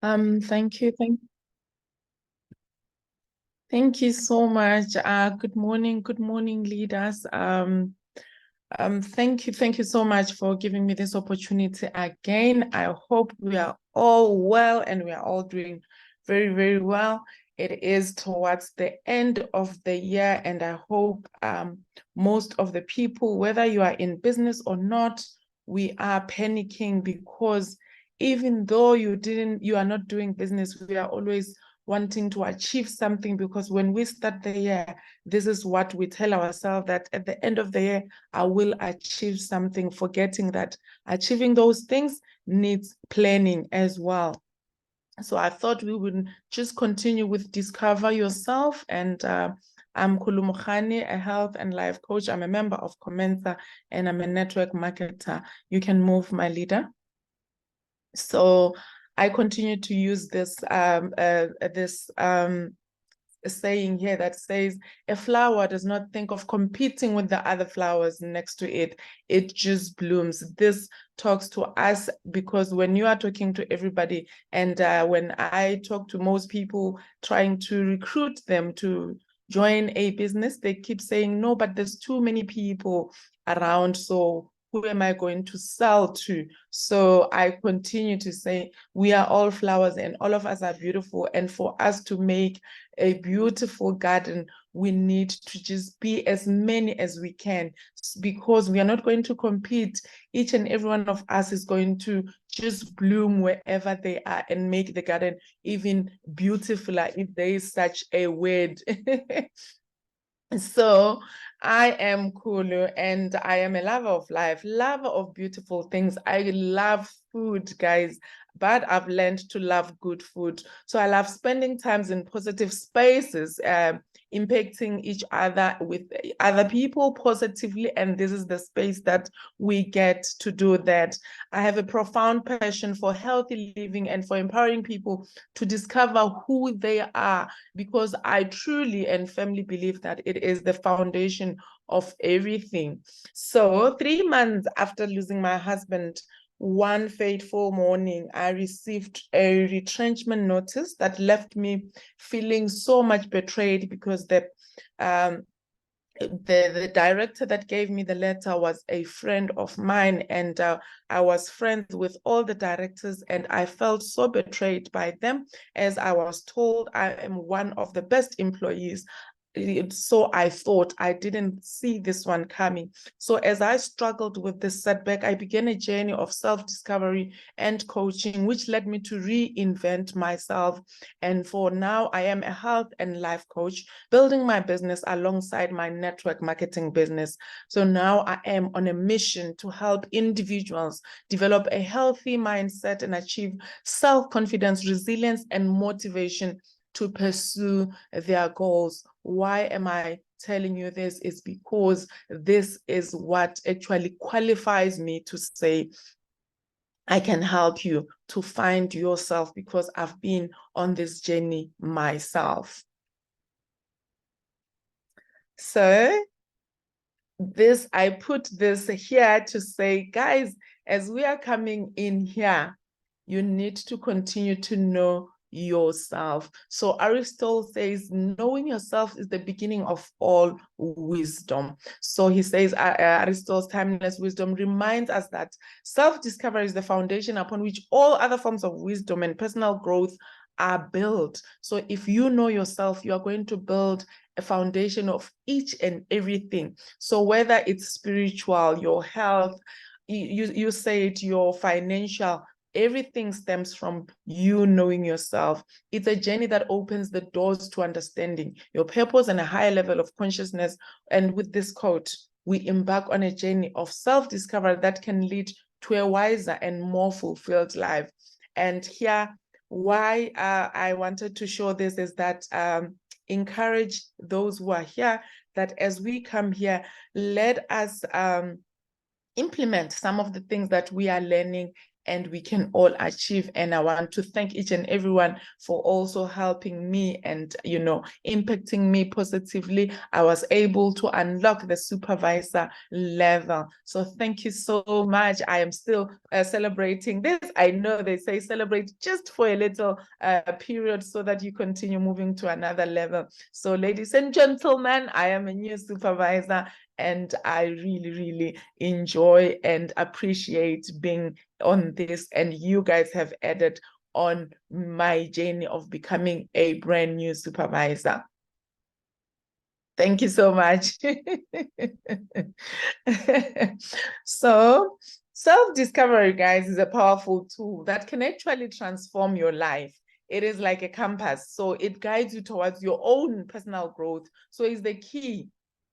Thank you so much. Good morning, leaders. Thank you so much for giving me this opportunity again. I hope we are all well and we are all doing very, very well. It is towards the end of the year, and I hope most of the people, whether you are in business or not, we are panicking because even though you are not doing business, we are always wanting to achieve something, because when we start the year, this is what we tell ourselves, that at the end of the year, I will achieve something, forgetting that achieving those things needs planning as well. So I thought we would just continue with Discover Yourself. And I'm Kholo Mogane, a health and life coach. I'm a member of Comenza, and I'm a network marketer. You can move, my leader. So I continue to use this saying here that says, a flower does not think of competing with the other flowers next to it. It just blooms. This talks to us because when you are talking to everybody, and when I talk to most people trying to recruit them to join a business, they keep saying, no, but there's too many people around, so who am I going to sell to? So I continue to say, we are all flowers and all of us are beautiful. And for us to make a beautiful garden, we need to just be as many as we can, because we are not going to compete. Each and every one of us is going to just bloom wherever they are and make the garden even beautifuler, if there is such a word. So I am Kholo, and I am a lover of life, lover of beautiful things. I love food, guys, but I've learned to love good food. So I love spending times in positive spaces, impacting each other with other people positively. And this is the space that we get to do that. I have a profound passion for healthy living and for empowering people to discover who they are, because I truly and firmly believe that it is the foundation of everything. So 3 months after losing my husband, one fateful morning, I received a retrenchment notice that left me feeling so much betrayed, because the director that gave me the letter was a friend of mine, and I was friends with all the directors, and I felt so betrayed by them, as I was told I am one of the best employees. So I thought, I didn't see this one coming. So as I struggled with this setback, I began a journey of self-discovery and coaching, which led me to reinvent myself. And for now, I am a health and life coach, building my business alongside my network marketing business. So now I am on a mission to help individuals develop a healthy mindset and achieve self-confidence, resilience, and motivation to pursue their goals. Why am I telling you this? Is because this is what actually qualifies me to say, I can help you to find yourself, because I've been on this journey myself. So I put this here to say, guys, as we are coming in here, you need to continue to know yourself. So Aristotle says, knowing yourself is the beginning of all wisdom. So he says, Aristotle's timeless wisdom reminds us that self-discovery is the foundation upon which all other forms of wisdom and personal growth are built. So if you know yourself, you are going to build a foundation of each and everything. So whether it's spiritual, your health, you say it, your financial, everything stems from you knowing yourself. It's a journey that opens the doors to understanding your purpose and a higher level of consciousness. And with this quote, we embark on a journey of self-discovery that can lead to a wiser and more fulfilled life. And here, why I wanted to show this is that encourage those who are here, that as we come here, let us implement some of the things that we are learning and we can all achieve. And I want to thank each and everyone for also helping me and, you know, impacting me positively. I was able to unlock the supervisor level. So thank you so much. I am still celebrating this. I know they say celebrate just for a little period so that you continue moving to another level. So ladies and gentlemen, I am a new supervisor, and I really, really enjoy and appreciate being on this. And you guys have added on my journey of becoming a brand new supervisor. Thank you so much. So, self-discovery, guys, is a powerful tool that can actually transform your life. It is like a compass. So it guides you towards your own personal growth. So it's the key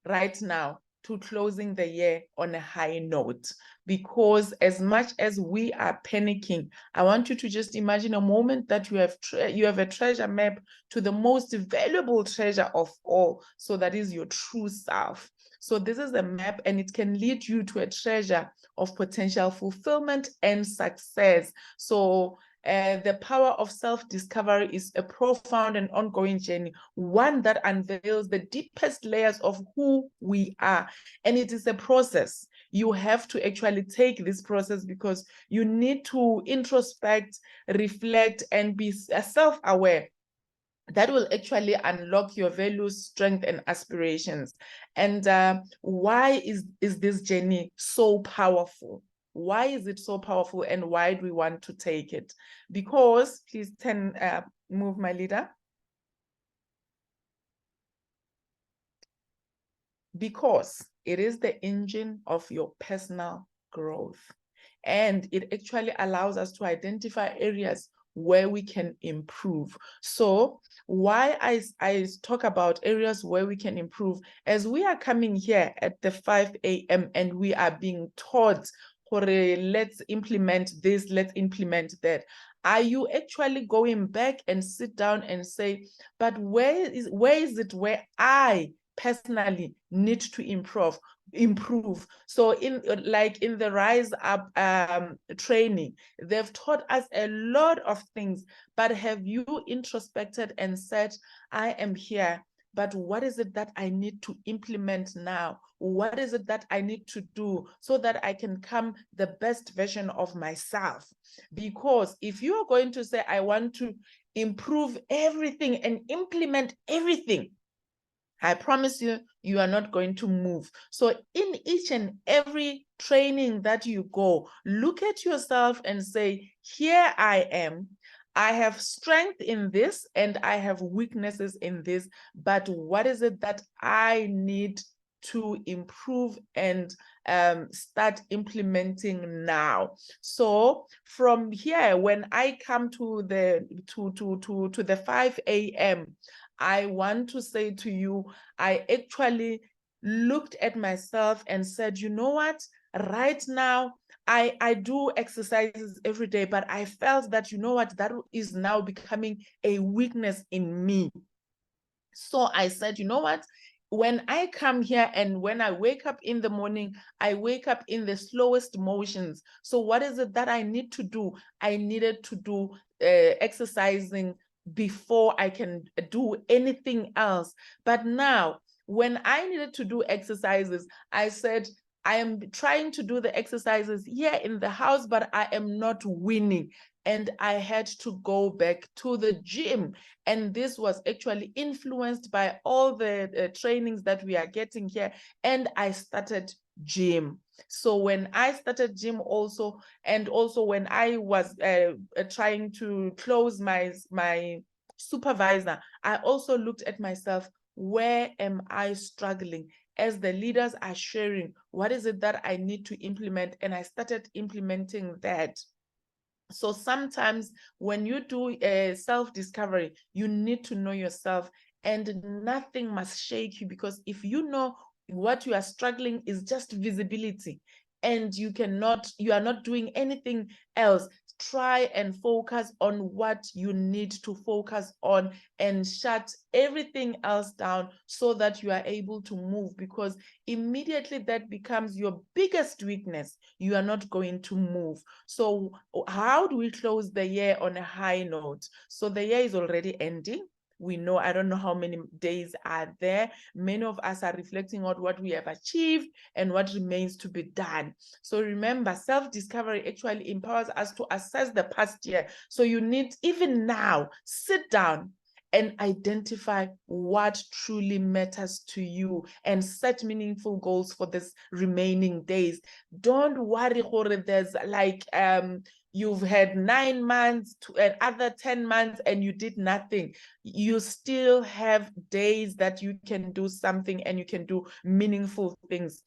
right now to closing the year on a high note. Because as much as we are panicking, I want you to just imagine a moment that you have a treasure map to the most valuable treasure of all. So that is your true self. So this is a map, and it can lead you to a treasure of potential fulfillment and success. So the power of self-discovery is a profound and ongoing journey, one that unveils the deepest layers of who we are. And it is a process. You have to actually take this process because you need to introspect, reflect, and be self-aware. That will actually unlock your values, strength, and aspirations. And why is this journey so powerful? Why is it so powerful, and why do we want to take it? Because, please move my leader. Because it is the engine of your personal growth. And it actually allows us to identify areas where we can improve. So why I talk about areas where we can improve, as we are coming here at the 5 a.m. and we are being taught, let's implement this, let's implement that. Are you actually going back and sit down and say, but where is it where I personally need to improve? So in the Rise Up training, they've taught us a lot of things, but have you introspected and said, I am here, but what is it that I need to implement now? What is it that I need to do so that I can become the best version of myself? Because if you are going to say, I want to improve everything and implement everything, I promise you, you are not going to move. So in each and every training that you go, look at yourself and say, here I am. I have strength in this and I have weaknesses in this, but what is it that I need to improve and start implementing now? So from here, when I come to the 5 a.m., I want to say to you, I actually looked at myself and said, you know what, right now, I do exercises every day, but I felt that, you know what, that is now becoming a weakness in me. So I said, you know what, when I come here and when I wake up in the morning, I wake up in the slowest motions. So what is it that I need to do? I needed to do exercising before I can do anything else. But now, when I needed to do exercises, I said, I am trying to do the exercises here in the house, but I am not winning. And I had to go back to the gym. And this was actually influenced by all the trainings that we are getting here. And I started gym. So when I started gym also, and also when I was trying to close my supervisor, I also looked at myself, where am I struggling? As the leaders are sharing, what is it that I need to implement? And I started implementing that. So sometimes when you do a self-discovery, you need to know yourself, and nothing must shake you, because if you know what you are struggling is just visibility and you are not doing anything else, try and focus on what you need to focus on and shut everything else down so that you are able to move, because immediately that becomes your biggest weakness, you are not going to move. So how do we close the year on a high note? So the year is already ending. We know, I don't know how many days are there. Many of us are reflecting on what we have achieved and what remains to be done. So remember, self-discovery actually empowers us to assess the past year. So you need, even now, sit down and identify what truly matters to you and set meaningful goals for this remaining days. Don't worry, there's like you've had 9 months to another 10 months and you did nothing. You still have days that you can do something and you can do meaningful things.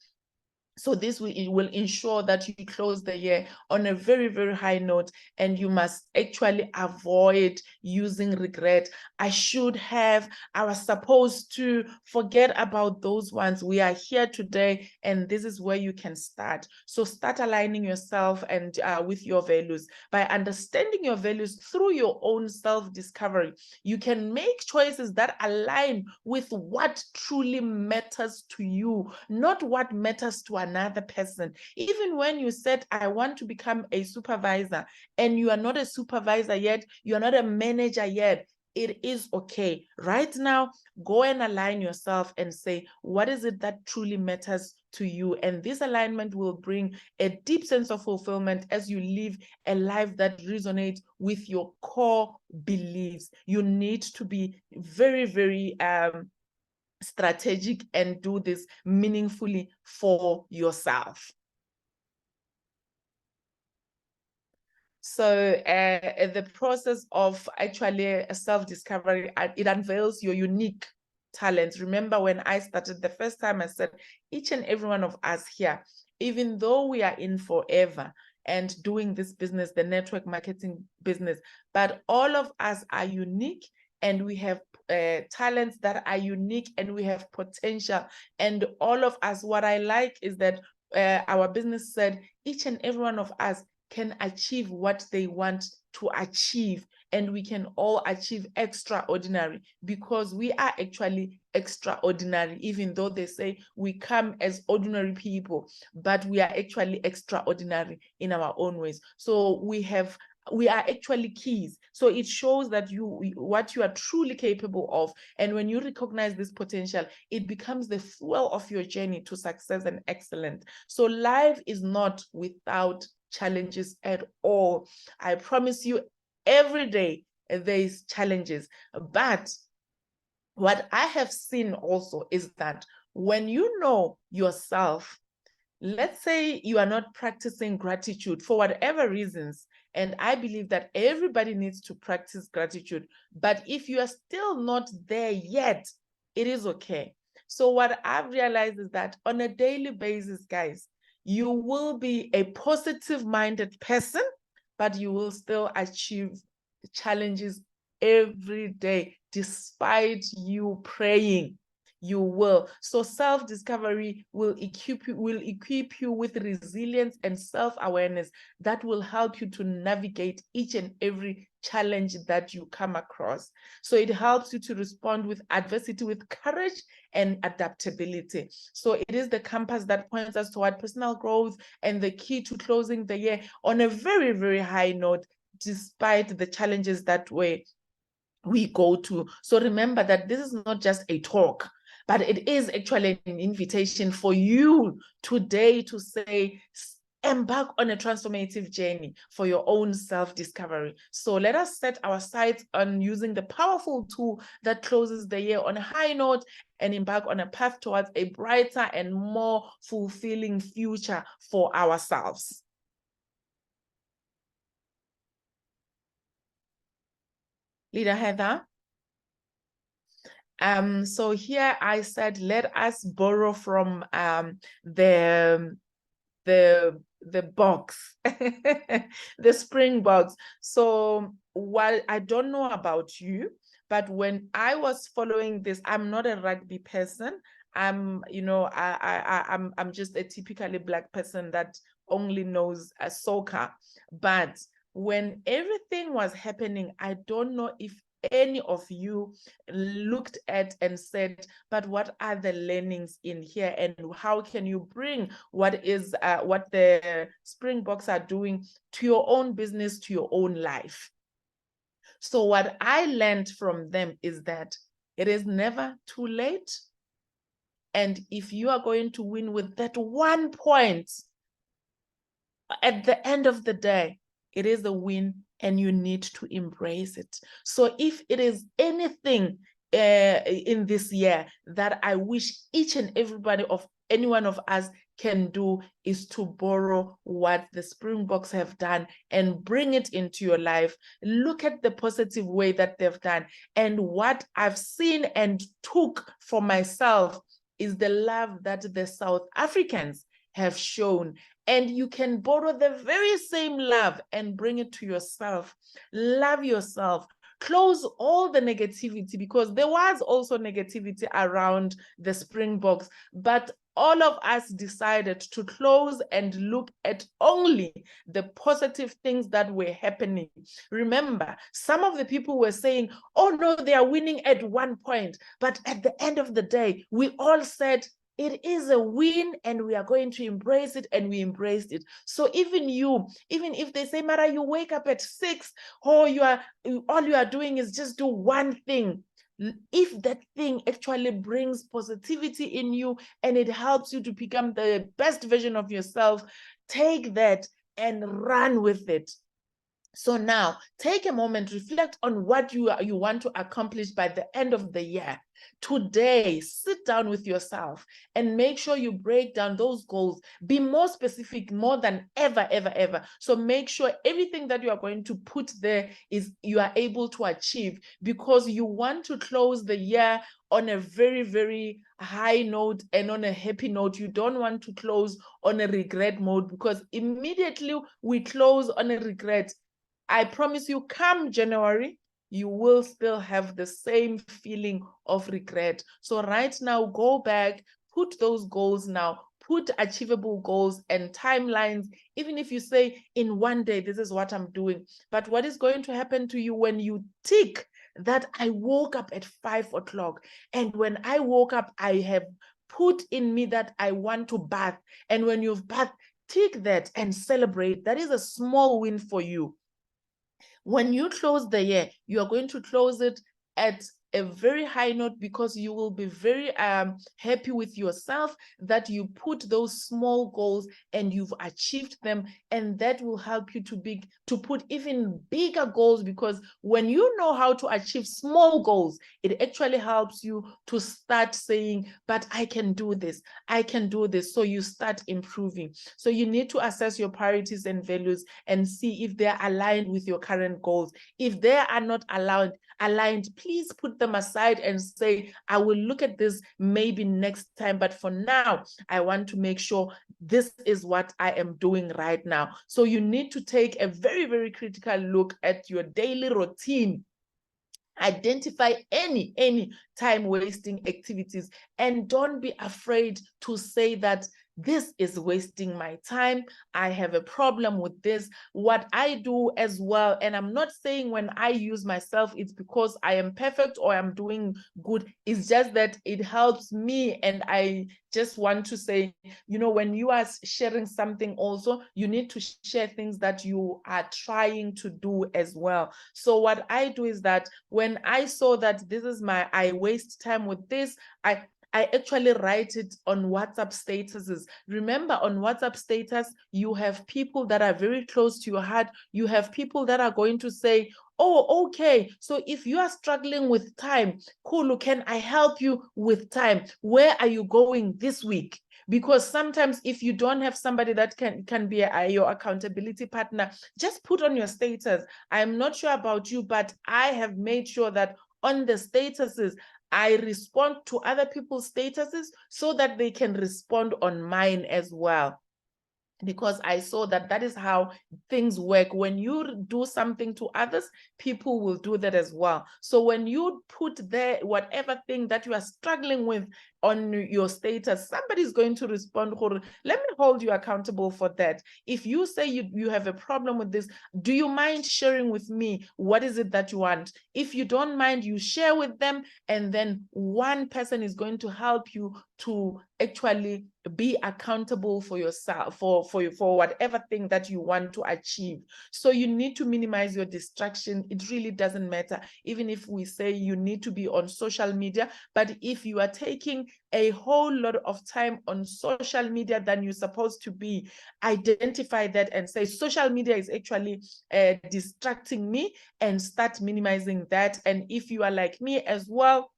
So this will ensure that you close the year on a very, very high note, and you must actually avoid using regret. I should have, I was supposed to. Forget about those ones. We are here today, and this is where you can start. So start aligning yourself and with your values. By understanding your values through your own self-discovery, you can make choices that align with what truly matters to you, not what matters to another person. Even when you said, I want to become a supervisor, and you are not a supervisor yet, you are not a manager yet, it is okay. Right now, go and align yourself and say, what is it that truly matters to you? And this alignment will bring a deep sense of fulfillment as you live a life that resonates with your core beliefs. You need to be very, very strategic and do this meaningfully for yourself. So the process of actually self-discovery, it unveils your unique talents. Remember when I started the first time, I said each and every one of us here, even though we are in forever and doing this business, the network marketing business, but all of us are unique, and we have talents that are unique, and we have potential. And all of us, what I like is that our business said each and every one of us can achieve what they want to achieve, and we can all achieve extraordinary, because we are actually extraordinary. Even though they say we come as ordinary people, but we are actually extraordinary in our own ways. So we are actually keys. So it shows that what you are truly capable of. And when you recognize this potential, it becomes the fuel of your journey to success and excellence. So life is not without challenges at all. I promise you, every day there is challenges. But what I have seen also is that when you know yourself, let's say you are not practicing gratitude for whatever reasons, and I believe that everybody needs to practice gratitude, but if you are still not there yet, it is okay. So what I've realized is that on a daily basis, guys, you will be a positive-minded person, but you will still achieve challenges every day, despite you praying. You will. So self-discovery will equip you with resilience and self-awareness that will help you to navigate each and every challenge that you come across. So it helps you to respond with adversity with courage and adaptability. So it is the compass that points us toward personal growth and the key to closing the year on a very, very high note, despite the challenges that we go to. So remember that this is not just a talk, but it is actually an invitation for you today to say, embark on a transformative journey for your own self-discovery. So let us set our sights on using the powerful tool that closes the year on a high note and embark on a path towards a brighter and more fulfilling future for ourselves. Leader Heather? So here I said, let us borrow from the box, the spring box. So while I don't know about you, but when I was following this, I'm not a rugby person. I'm just a typically Black person that only knows soccer. But when everything was happening, I don't know if any of you looked at and said, but what are the learnings in here, and how can you bring what the Springboks are doing to your own business, to your own life? So what I learned from them is that it is never too late. And if you are going to win with that 1 point, at the end of the day, it is a win and you need to embrace it. So if it is anything in this year that I wish each and everybody of any one of us can do, is to borrow what the Springboks have done and bring it into your life. Look at the positive way that they've done. And what I've seen and took for myself is the love that the South Africans have shown. And you can borrow the very same love and bring it to yourself. Love yourself. Close all the negativity, because there was also negativity around the Springboks, but all of us decided to close and look at only the positive things that were happening. Remember, some of the people were saying, oh no, they are winning at 1 point. But at the end of the day, we all said, it is a win and we are going to embrace it, and we embraced it. So even if they say, Mara, you wake up at 6, or all you are doing is just do one thing. If that thing actually brings positivity in you and it helps you to become the best version of yourself, take that and run with it. So now take a moment, reflect on what you want to accomplish by the end of the year. Today, sit down with yourself and make sure you break down those goals. Be more specific, more than ever. So make sure everything that you are going to put there is you are able to achieve, because you want to close the year on a very, very high note and on a happy note. You don't want to close on a regret mode, because immediately we close on a regret, I promise you, come January, you will still have the same feeling of regret. So right now, go back, put those goals now, put achievable goals and timelines. Even if you say in 1 day, this is what I'm doing. But what is going to happen to you when you tick that I woke up at 5 o'clock, and when I woke up, I have put in me that I want to bath. And when you've bathed, tick that and celebrate. That is a small win for you. When you close the year, you are going to close it at a very high note, because you will be very happy with yourself that you put those small goals and you've achieved them, and that will help you to put even bigger goals, because when you know how to achieve small goals, it actually helps you to start saying, but I can do this, I can do this. So you start improving. So you need to assess your priorities and values and see if they're aligned with your current goals. If they are not aligned, please put them aside and say, I will look at this maybe next time, but for now, I want to make sure this is what I am doing right now. So you need to take a very, very critical look at your daily routine. Identify any time wasting activities, and don't be afraid to say that this is wasting my time. I have a problem with this. What I do as well, and I'm not saying when I use myself, it's because I am perfect or I'm doing good. It's just that it helps me. And I just want to say, when you are sharing something also, you need to share things that you are trying to do as well. So what I do is that when I saw that I waste time with this, I actually write it on WhatsApp statuses. Remember, on WhatsApp status, you have people that are very close to your heart. You have people that are going to say, oh, okay, so if you are struggling with time, Kholo, can I help you with time? Where are you going this week? Because sometimes if you don't have somebody that can be your accountability partner, just put on your status. I'm not sure about you, but I have made sure that on the statuses, I respond to other people's statuses so that they can respond on mine as well. because I saw that that is how things work. When you do something to others, people will do that as well. So when you put there whatever thing that you are struggling with on your status, somebody's going to respond, let me hold you accountable for that. If you say you have a problem with this, do you mind sharing with me what is it that you want? If you don't mind, you share with them, and then one person is going to help you to actually be accountable for yourself, for whatever thing that you want to achieve. So you need to minimize your distraction. It really doesn't matter, even if we say you need to be on social media, but if you are taking a whole lot of time on social media than you're supposed to be, identify that and say, social media is actually distracting me, and start minimizing that. And if you are like me as well,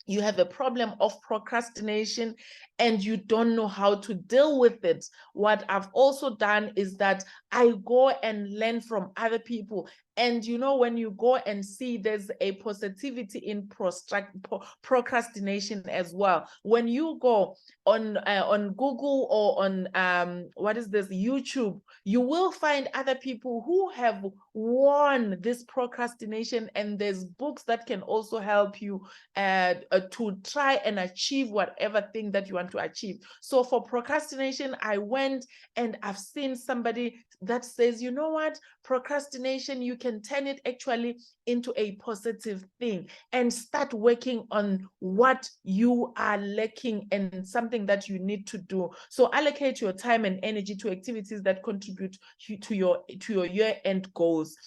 you have a problem of procrastination and you don't know how to deal with it, what I've also done is that I go and learn from other people. And you know, when you go and see, there's a positivity in procrastination as well. When you go on Google or on what is this, YouTube, you will find other people who have won this procrastination, and there's books that can also help you to try and achieve whatever thing that you want to achieve. So for procrastination, I went and I've seen somebody that says, you know what, procrastination, you can turn it actually into a positive thing and start working on what you are lacking and something that you need to do. So allocate your time and energy to activities that contribute to your year-end goals.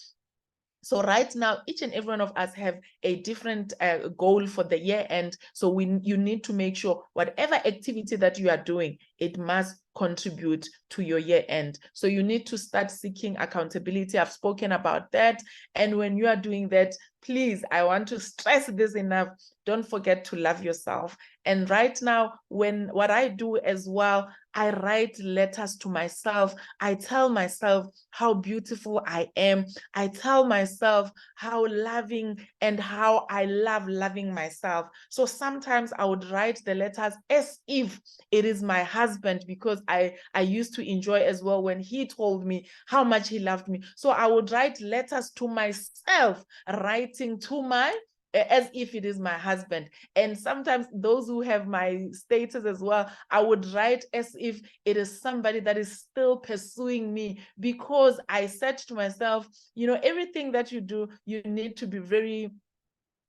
So right now, each and every one of us have a different goal for the year end. So you need to make sure whatever activity that you are doing, it must contribute to your year end. So you need to start seeking accountability. I've spoken about that. And when you are doing that, please, I want to stress this enough. Don't forget to love yourself. And right now, what I do as well, I write letters to myself. I tell myself how beautiful I am. I tell myself how loving and how I love loving myself. So sometimes I would write the letters as if it is my husband, because I used to enjoy as well when he told me how much he loved me. So I would write letters to myself, writing to my as if it is my husband. And sometimes those who have my status as well, I would write as if it is somebody that is still pursuing me, because I said to myself, you know, everything that you do, you need to be very,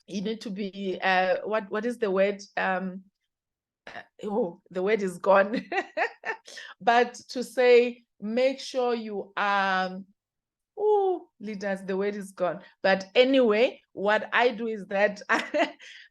you need to be what is the word, oh, the word is gone. But to say, make sure you are leaders, the word is gone. But anyway, what I do is that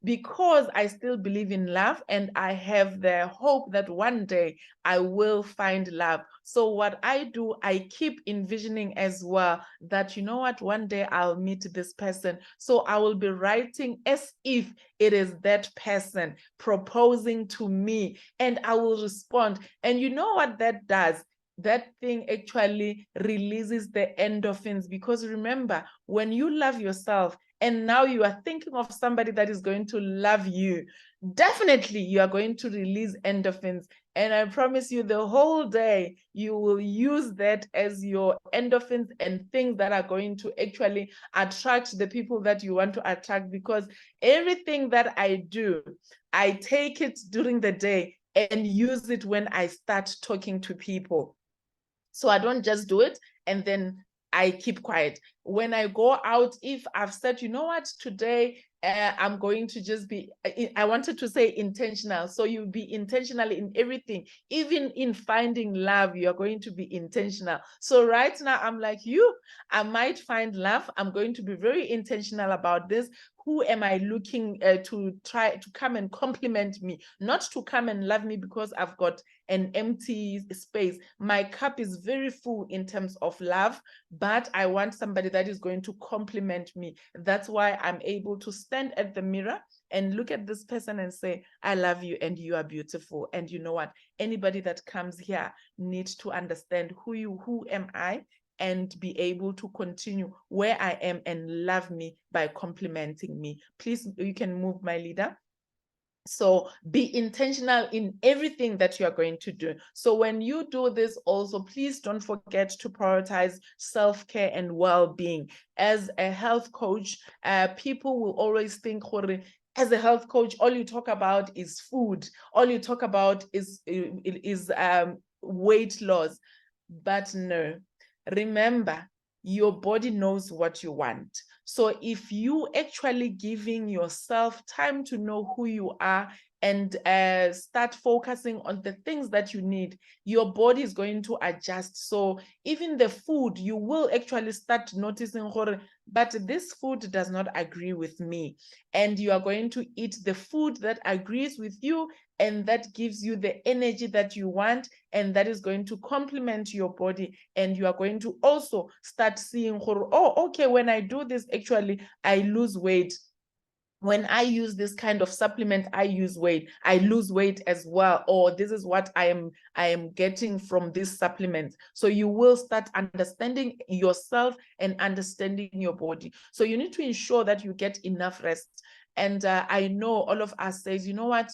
because I still believe in love and I have the hope that one day I will find love. So what I do, I keep envisioning as well that, you know what, one day I'll meet this person. So I will be writing as if it is that person proposing to me, and I will respond. And you know what that does? That thing actually releases the endorphins, because remember, when you love yourself and now you are thinking of somebody that is going to love you, definitely you are going to release endorphins. And I promise you, the whole day you will use that as your endorphins and things that are going to actually attract the people that you want to attract. Because everything that I do, I take it during the day and use it when I start talking to people. So I don't just do it and then I keep quiet. When I go out, if I've said, you know what, today I'm going to just be, I wanted to say intentional. So you be intentional in everything, even in finding love, you're going to be intentional. So right now I'm like you, I might find love. I'm going to be very intentional about this. Who am I looking to try to come and compliment me, not to come and love me because I've got an empty space. My cup is very full in terms of love, but I want somebody that is going to compliment me. That's why I'm able to stand at the mirror and look at this person and say, I love you and you are beautiful. And you know what? Anybody that comes here needs to understand who am I, and be able to continue where I am and love me by complimenting me. Please, you can move, my leader. So be intentional in everything that you are going to do. So when you do this also, please don't forget to prioritize self-care and well-being. As a health coach, people will always think, as a health coach, all you talk about is food. All you talk about is weight loss. But no, remember, your body knows what you want. So if you actually giving yourself time to know who you are and start focusing on the things that you need, your body is going to adjust. So even the food, you will actually start noticing, but this food does not agree with me. And you are going to eat the food that agrees with you and that gives you the energy that you want, and that is going to complement your body. And you are going to also start seeing, oh, okay, when I do this, actually, I lose weight. When I use this kind of supplement, I lose weight as well. Or this is what I am getting from this supplement. So you will start understanding yourself and understanding your body. So you need to ensure that you get enough rest. And I know all of us says, you know what,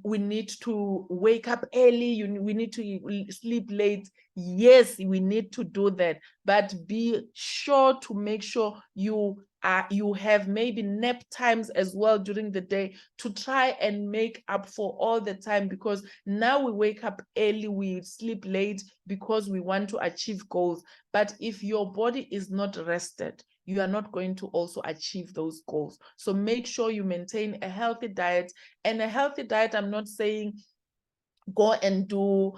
we need to wake up early, we need to sleep late. Yes, we need to do that, but be sure to make sure you have maybe nap times as well during the day to try and make up for all the time, because now we wake up early, we sleep late because we want to achieve goals. But if your body is not rested, you are not going to also achieve those goals. So make sure you maintain a healthy diet. And a healthy diet, I'm not saying go and do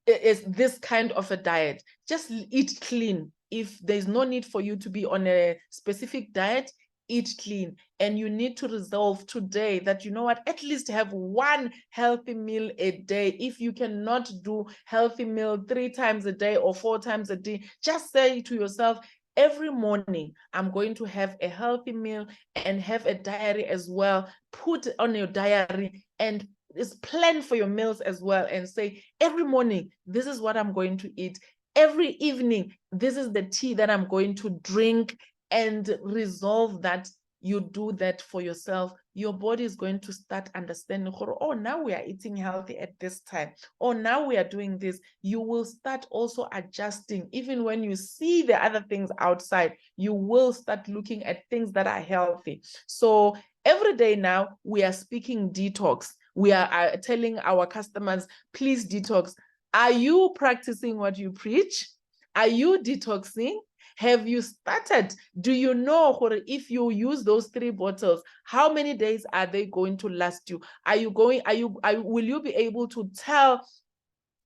is this kind of a diet. Just eat clean. If there's no need for you to be on a specific diet, eat clean. And you need to resolve today that, you know what, at least have one healthy meal a day. If you cannot do healthy meal 3 times a day or 4 times a day, just say to yourself, every morning, I'm going to have a healthy meal, and have a diary as well. Put on your diary and is plan for your meals as well, and say, every morning, this is what I'm going to eat. Every evening, this is the tea that I'm going to drink, and resolve that. You do that for yourself, your body is going to start understanding, oh, now we are eating healthy at this time. Oh, now we are doing this. You will start also adjusting. Even when you see the other things outside, you will start looking at things that are healthy. So every day now, we are speaking detox. We are telling our customers, please detox. Are you practicing what you preach? Are you detoxing? Have you started? Do you know if you use those 3 bottles, how many days are they going to last you? Will you be able to tell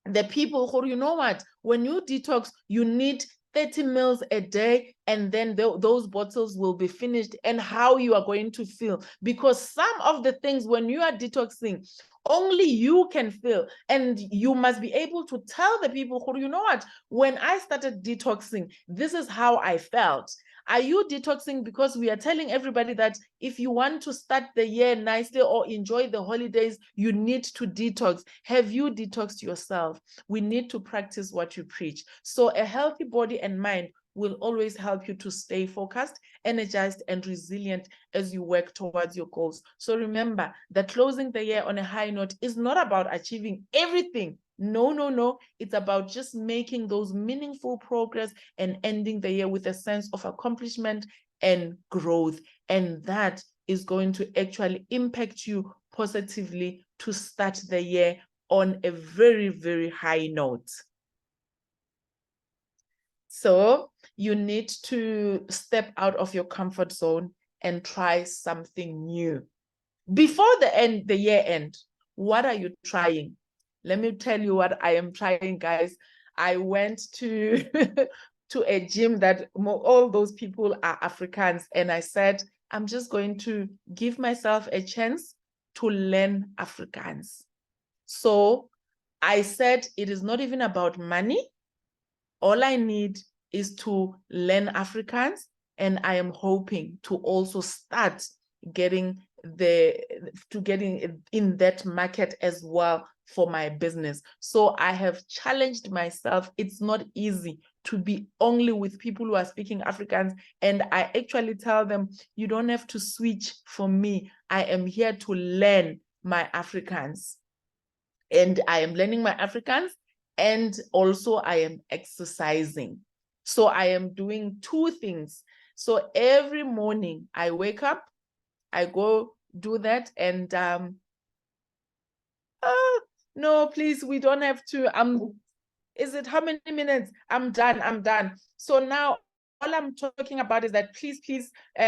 the people who, you know what, when you detox, you need 30 mils a day, and then those bottles will be finished, and how you are going to feel? Because some of the things, when you are detoxing, only you can feel, and you must be able to tell the people who, you know what, when I started detoxing, this is how I felt. Are you detoxing? Because we are telling everybody that if you want to start the year nicely or enjoy the holidays, you need to detox. Have you detoxed yourself? We need to practice what you preach. So a healthy body and mind will always help you to stay focused, energized, and resilient as you work towards your goals. So remember that closing the year on a high note is not about achieving everything. No, no, no. It's about just making those meaningful progress and ending the year with a sense of accomplishment and growth. And that is going to actually impact you positively to start the year on a very, very high note. So you need to step out of your comfort zone and try something new. Before the year end, what are you trying? Let me tell you what I am trying, guys. I went to to a gym that all those people are Africans, and I said, I'm just going to give myself a chance to learn Afrikaans. So I said, it is not even about money. All I need is to learn Afrikaans, and I am hoping to also start getting in that market as well for my business. So I have challenged myself. It's not easy to be only with people who are speaking Afrikaans. And I actually tell them, you don't have to switch for me. I am here to learn my Afrikaans. And I am learning my Afrikaans, and also I am exercising. So I am doing two things. So every morning I wake up, I go do that, and no, please, we don't have to. Is it how many minutes? I'm done. So now all I'm talking about is that please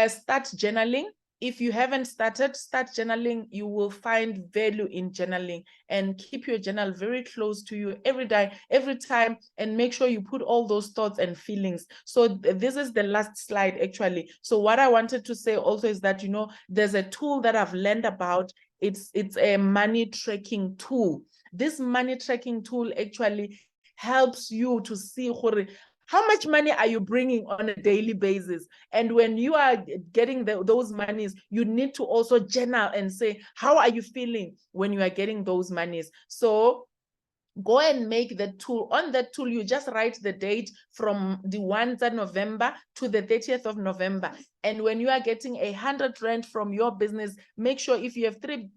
start journaling. If you haven't started, start journaling. You will find value in journaling, and keep your journal very close to you every day, every time, and make sure you put all those thoughts and feelings. So this is the last slide actually. So what I wanted to say also is that, you know, there's a tool that I've learned about. It's a money tracking tool. This money tracking tool actually helps you to see how much money are you bringing on a daily basis. And when you are getting those monies, you need to also journal and say, how are you feeling when you are getting those monies? So go and make the tool. On that tool, you just write the date from the 1st of November to the 30th of November. And when you are getting 100 rand from your business, make sure if you have 3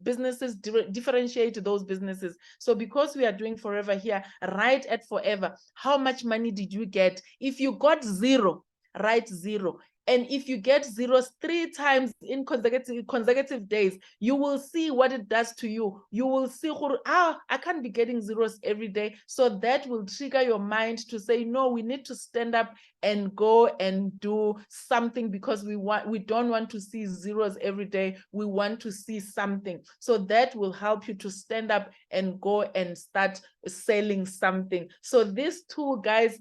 businesses, differentiate those businesses. So because we are doing forever here, write at forever. How much money did you get? If you got 0, write 0. And if you get zeros 3 times in consecutive days, you will see what it does to you. You will see, I can't be getting zeros every day. So that will trigger your mind to say, no, we need to stand up and go and do something, because we don't want to see zeros every day. We want to see something. So that will help you to stand up and go and start selling something. So this tool, guys,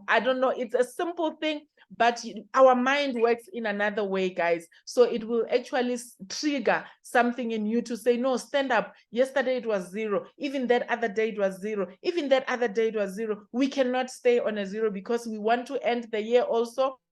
I don't know, it's a simple thing, but our mind works in another way, guys. So it will actually trigger something in you to say, no, stand up. Yesterday it was 0. Even that other day it was 0. Even that other day it was 0. We cannot stay on a 0, because we want to end the year also